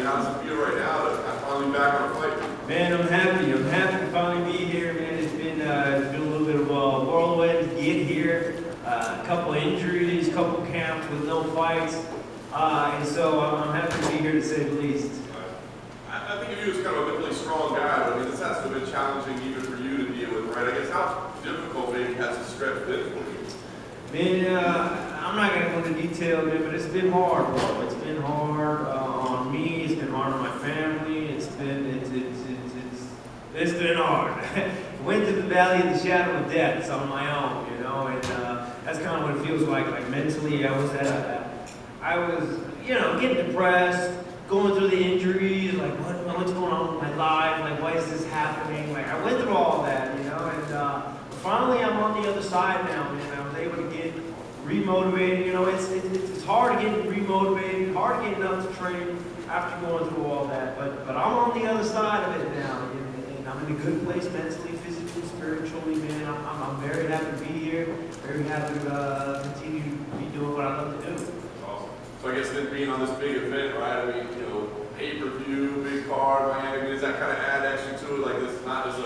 mean, how does it feel right now to finally be back on a fight? Man, I'm happy. I'm happy to finally be here, man. It's been a little bit of a whirlwind to get here. A couple of injuries, a couple camps with no fights. And so I'm happy to be here to say the least. I think of you as kind of a mentally strong guy, but I mean, this has to have been challenging even for you to deal with, right? I guess how difficult maybe has the stretch been for you? Man, I'm not going to go into detail, man, but it's been hard, bro. It's been hard on me. It's been hard on my family. It's been hard. Went to the valley of the shadow of death on my own, you know, and that's kind of what it feels like. Like mentally, I was, you know, getting depressed, going through the injuries, like what's going on with my life? Like, why is this happening? Like, I went through all of that, you know, and finally, I'm on the other side now, man. I was able to get remotivated. You know, it's hard to get remotivated, hard to get enough to train after going through all that. But I'm on the other side of it now, and I'm in a good place mentally, physically, spiritually, man. I'm very happy to be here. Very happy to continue to be doing what I love to do. That's awesome. So I guess then being on this big event, right? I mean, you know, pay-per-view, big card, Miami. I mean, does that kind of add action to it? Like, this is not just a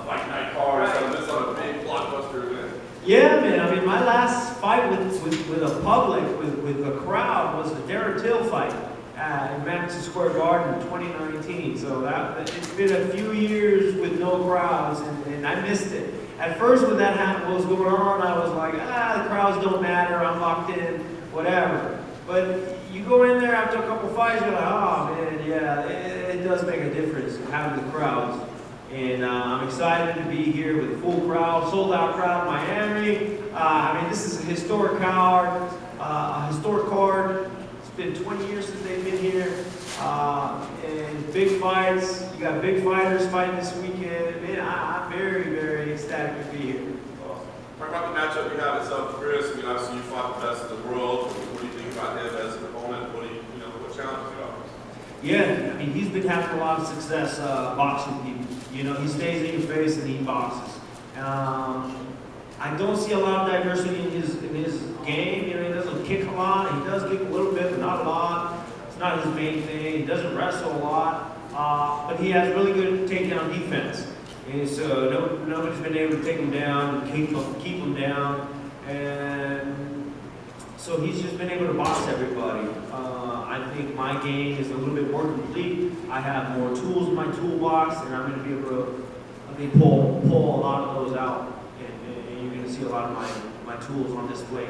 fight night card, right? So this is on a big blockbuster event. Yeah, man. I mean, my last fight with a public, with a crowd, was a Darren Till fight in Madison Square Garden in 2019. So it's been a few years with no crowds, and I missed it. At first, when that happened, what was going on, I was like, the crowds don't matter. I'm locked in, whatever. But you go in there after a couple fights, you're like, oh man, yeah, it does make a difference having the crowds. And I'm excited to be here with a full crowd, sold out crowd in Miami. I mean, this is a historic card, It's been 20 years since they've been here. And big fights, you got big fighters fighting this weekend. Man, I'm very, very ecstatic to be here. Awesome. Talk about the matchup you have itself, Chris. I mean, obviously you fought the best in the world. What do you think about him as an opponent? What challenges you offer? Yeah, I mean, he's been having a lot of success boxing people. You know, he stays in your face and he boxes. I don't see a lot of diversity in his game. You know, he doesn't kick a lot. He does kick a little bit, but not a lot. It's not his main thing. He doesn't wrestle a lot, but he has really good takedown defense. And so nobody's been able to take him down and keep him down. And so he's just been able to box everybody. I think my game is a little bit more complete. I have more tools in my toolbox, and I'm going to be able to, I think, pull a lot of those out. And you're going to see a lot of my tools on display.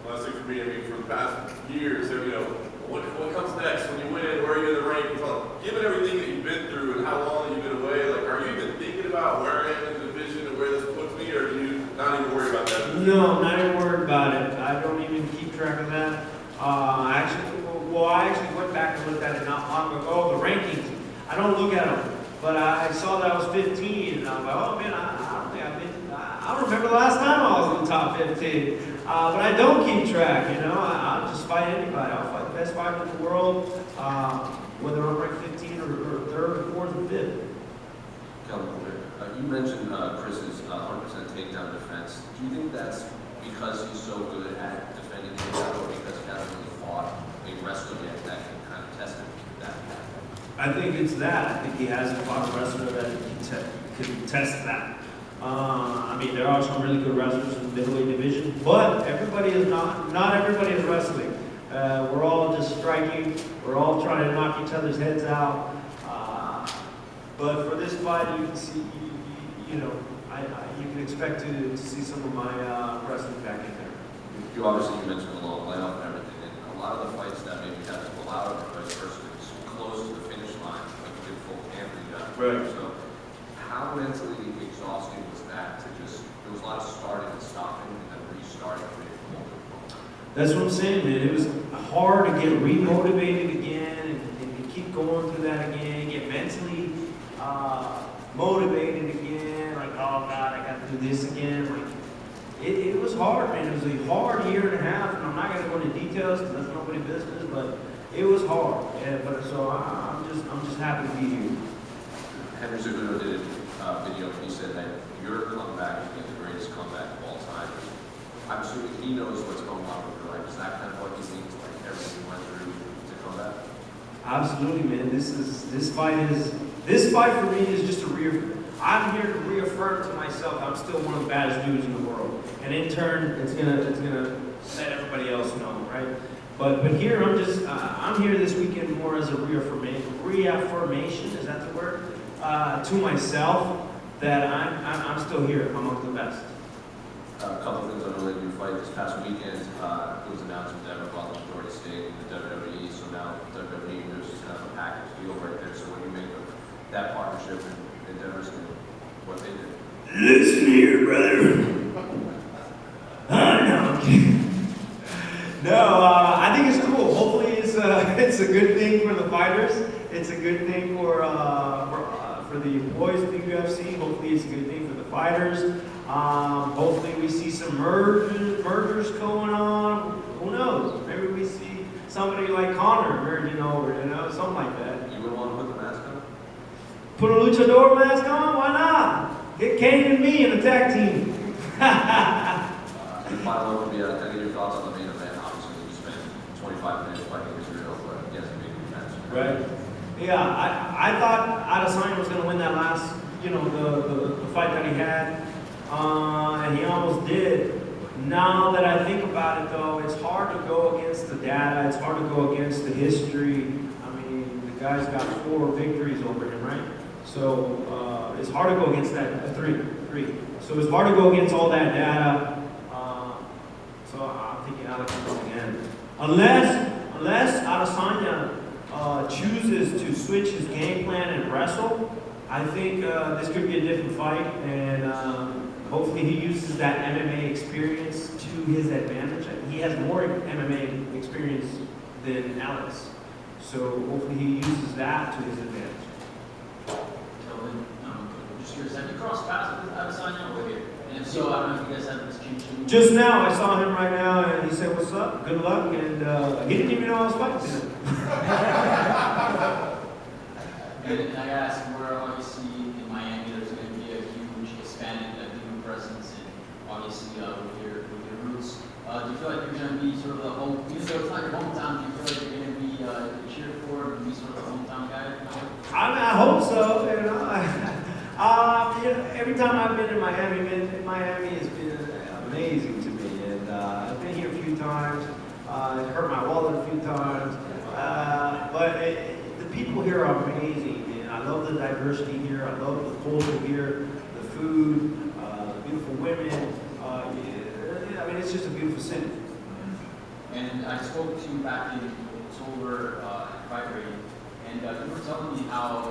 Last thing for me, I mean, for the past years, you know, what comes next when you win? Where are you in the rankings? Given everything that you've been through and how long you've been away, like, are you even thinking about where I am in the division and where this puts me, or do you not even worry about that? No, not even worried about it. I don't even keep track of that. I actually went back and looked at it not long ago. The rankings, I don't look at them, but I saw that I was 15, and I was like, oh man, I don't remember the last time I was in the top 15. But I don't keep track, you know. I'll just fight anybody. I'll fight the best fighter in the world, whether I'm ranked 15 or 3rd, 4th, or 5th. Kelvin, you mentioned Chris's 100% takedown defense. Do you think that's because he's so good at defending takedown, or because he hasn't really fought a wrestler yet that can kind of test that? I think it's that. I think he hasn't fought a wrestler that can test that. I mean, there are some really good wrestlers in the middleweight division, but everybody is not everybody is wrestling. We're all just striking. We're all trying to knock each other's heads out. But for this fight, you can see, you know, you can expect to see some of my wrestling back in there. You mentioned the long layoff and everything, and a lot of the fights that maybe have to pull out or vice versa, it's close to the finish line, like you did full camp and you got right. So how mentally exhausting was that to just, there was a lot of starting and stopping and then restarting? That's what I'm saying, man. It was hard to get remotivated again and keep going through that again, get mentally motivated again, like, oh God, I got to do this again. Like, it was hard, man. It was a hard year and a half, and I'm not going to go into details because that's nobody's business, but it was hard. Yeah, but so I'm just happy to be here. Henry Cejudo did a video, and he said that your comeback is the greatest comeback of all time. I'm assuming he knows what's going on with your life. Is that kind of what he means, like everything you went through to come back? Absolutely, man. This fight for me is just I'm here to reaffirm to myself I'm still one of the baddest dudes in the world, and in turn, it's gonna let everybody else know, right? But here I'm here this weekend more as a reaffirmation. Is that the word? To myself that I'm still here among the best. A couple of things unrelated to your fight. This past weekend, it was announced that Denver bought the majority stake in the WWE, so now WWE, there's just kind of a package deal right there. So what do you make of that partnership and Denver's doing what they did? Listen here, brother. No, I think it's cool. Hopefully it's a good thing for the fighters. It's a good thing for the employees of the UFC. Hopefully it's a good thing for the fighters. Hopefully we see some mergers going on. Who knows? Maybe we see somebody like Conor merging over, something like that. You would want to put the mask on? Put a luchador mask on? Why not? Get Kane and me in a tag team. The final one would be, kind of get your thoughts on the main event. Obviously, you spent 25 minutes fighting Israel, but he hasn't made any match. Right. Yeah, I thought Adesanya was going to win that last, the fight that he had. And he almost did. Now that I think about it, though, it's hard to go against the data. It's hard to go against the history. I mean, the guy's got 4 victories over him, right? So it's hard to go against that. 3. So it's hard to go against all that data. So I'm thinking Alex will again, unless Adesanya chooses to switch his game plan and wrestle. I think this could be a different fight, and hopefully he uses that MMA experience to his advantage. He has more MMA experience than Alex, so hopefully he uses that to his advantage. Kelvin, just curious, have you crossed paths with Adesanya over here? And if so, I don't know if you guys have this change. Just now, I saw him right now, and he said, "What's up? Good luck." And he didn't even know I was fighting him. And I asked, we're obviously in Miami, there's going to be a huge expanded human presence, and obviously with your roots. Do you feel like you're going to be sort of the home, even though it's not your hometown, do you feel like you're going to be cheered for and be sort of the hometown guy? I hope so. Every time I've been in Miami, Miami has been amazing to me, and I've been here a few times. It hurt my wallet a few times, but the people here are amazing, and I love the diversity here. I love the culture here, the food, the beautiful women. I mean, it's just a beautiful city. And I spoke to you back in October at Fight Rating, and you were telling me how a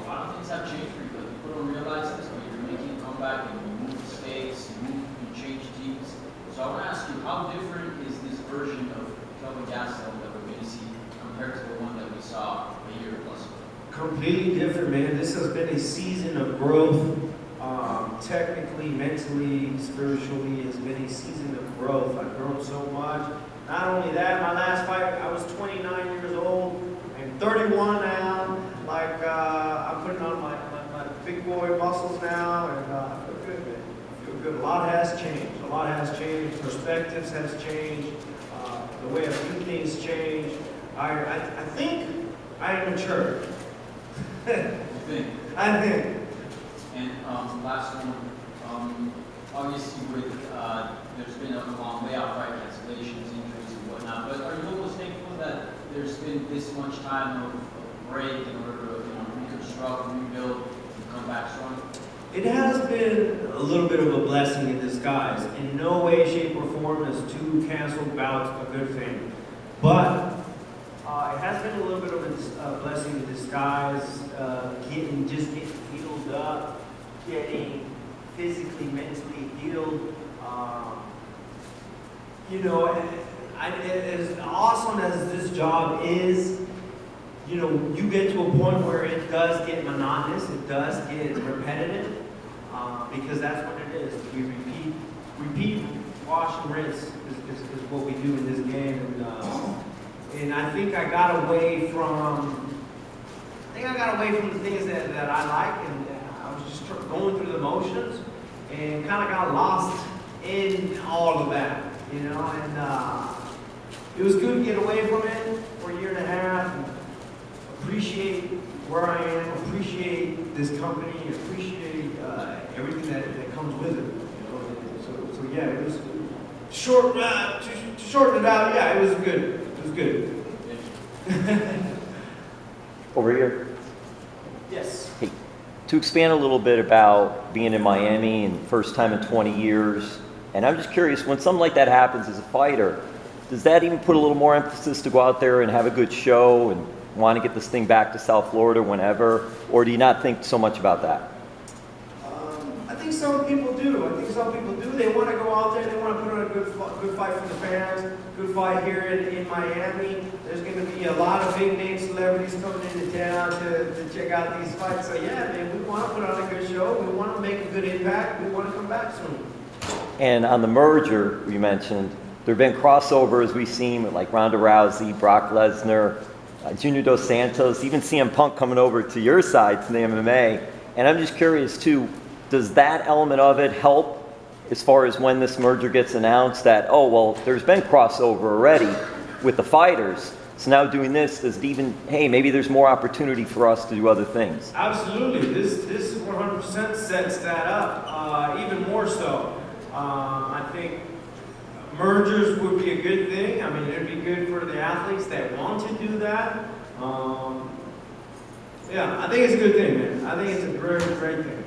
lot of things have changed for you. Like people don't realize this, but you're making a comeback and you move to states, you change teams. So I want to ask you, how different is this version of Kelvin Gastelum that we're going to see compared to the one that we saw a year plus ago? Completely different, man. This has been a season of growth. Technically, mentally, spiritually, it's been a season of growth. I've grown so much. Not only that, my last fight, I was 29 years old. I'm 31 now. I'm putting on my big boy muscles now, and I feel good, man. I feel good. A lot has changed. Perspectives has changed. The way I view things changed. I think I am mature. I think. And last one, obviously there's been a long layoff, right, cancellations, injuries, and whatnot, but are you almost thankful that there's been this much time of break in order to reconstruct, rebuild, and come back strong? It has been a little bit of a blessing in disguise. In no way, shape, or form is 2 canceled bouts a good thing. But it has been a little bit of a blessing in disguise, getting healed up, getting physically, mentally healed. As awesome as this job is, you get to a point where it does get monotonous, it does get repetitive, because that's what it is. We repeat, wash and rinse is what we do in this game, and I think I got away from the things that I like, and I was just going through the motions, and kind of got lost in all of that, and it was good to get away from it for a year and a half. And appreciate where I am, appreciate this company, appreciate everything that comes with it. You know? So yeah, it was short. To shorten it out, yeah, it was good. It was good. Over here. Yes. Hey, to expand a little bit about being in Miami and first time in 20 years, and I'm just curious, when something like that happens as a fighter, does that even put a little more emphasis to go out there and have a good show and want to get this thing back to South Florida whenever, or do you not think so much about that? I think some people do. They want to go out there. They want to put on a good fight for the fans. Good fight here in Miami. There's going to be a lot of big name celebrities coming into town to check out these fights. So yeah, man, we want to put on a good show. We want to make a good impact. We want to come back soon. And on the merger you mentioned, there have been crossovers we've seen with like Ronda Rousey, Brock Lesnar, Junior Dos Santos, even CM Punk coming over to your side to the MMA. And I'm just curious too, does that element of it help as far as when this merger gets announced that, oh, well, there's been crossover already with the fighters, so now doing this, does it even, hey, maybe there's more opportunity for us to do other things? Absolutely. This 100% sets that up, even more so. I think mergers would be a good thing. I mean, it'd be good for the athletes that want to do that. Yeah, I think it's a good thing, man. I think it's a great, great thing.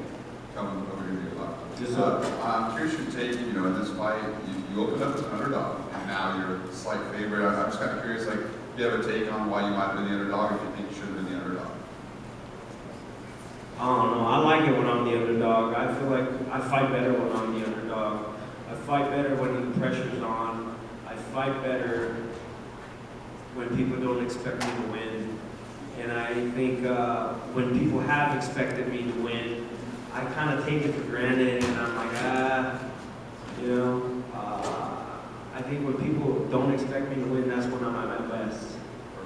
Coming over here to your left. Yes, sir. I'm curious your take, you know, in this fight, you opened up as an underdog, and now you're a slight favorite. I'm just kind of curious, like, do you have a take on why you might have been the underdog, if you think you should have been the underdog? I don't know. I like it when I'm the underdog. I feel like I fight better when I'm the underdog. I fight better when the pressure's on. I fight better when people don't expect me to win. And I think when people have expected me to win, I kind of take it for granted, and I'm like, you know. I think when people don't expect me to win, that's when I'm at my best.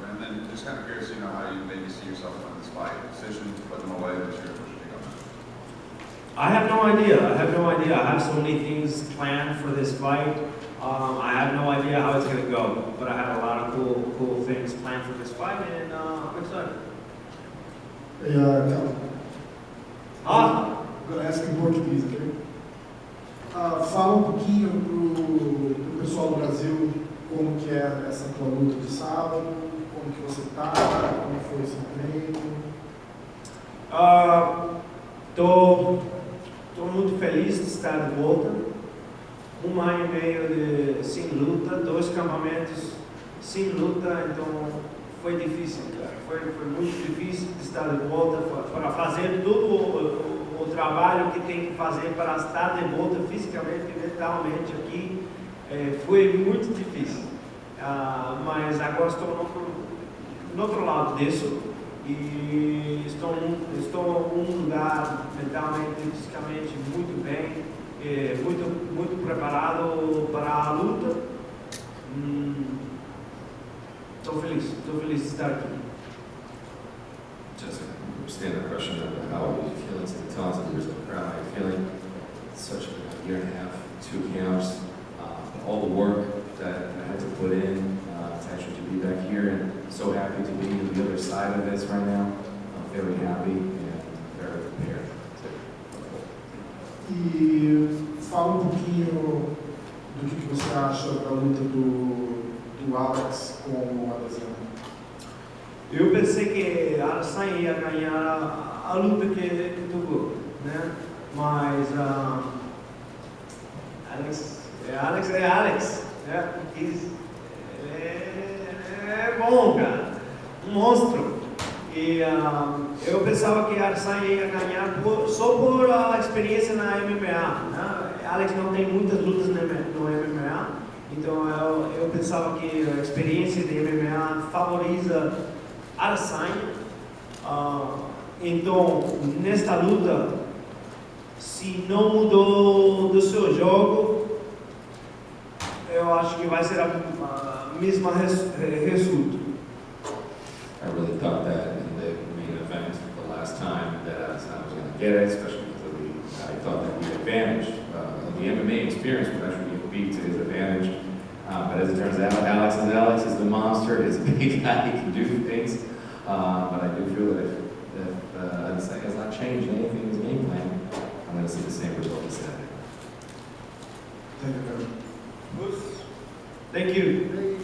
And then just kind of curious, you know, how you maybe see yourself in this fight. Decision, put them away, what's your take on that? I have no idea. I have so many things planned for this fight. I have no idea how it's going to go, but I have a lot of cool things planned for this fight, and I'm excited. Agora essa em português, ok? Fala pouquinho pro pessoal do Brasil como que é essa tua luta de sábado, como que você tá, como foi esse treino. Tô muito feliz de estar de volta. 1 ano e meio sem luta, 2 campamentos sem luta, então foi difícil, cara. Foi muito difícil de estar de volta para fazer todo o trabalho que tem que fazer para estar de volta fisicamente e mentalmente aqui. Foi muito difícil, mas agora estou no outro lado disso e estou em um lugar mentalmente e fisicamente muito bem, muito preparado para a luta. Estou feliz de estar aqui. Just a standard question of how are you feeling? To tell us if there's a crowd, how you're feeling. It's such a year and a half, 2 camps, all the work that I had to put in to actually be back here, and so happy to be on the other side of this right now. I'm very happy and very prepared. E fala pouquinho do que você acha da luta do Alex com o Adesanya. Eu pensei que a Adesanya ia ganhar a luta que tocou, né? Mas Alex é Alex, né? É bom, cara, um monstro. E eu pensava que a Adesanya ia ganhar só por a experiência na MMA, né? Alex não tem muitas lutas no MMA, então eu pensava que a experiência de MMA favoriza a Adesanya. Então, nesta luta, se não mudou do seu jogo, eu acho que vai ser a mesma resultado. I really thought that in the main event the last time that Adesanya was going to get it, especially because I thought that the advantage of the MMA experience would actually be to his advantage. But as it turns out, Alex is the monster, he's a big guy, he can do things. But I do feel that if Adesanya has not changed anything in his game plan, I'm going to see the same result as Saturday. Thank you, Kevin. Thank you.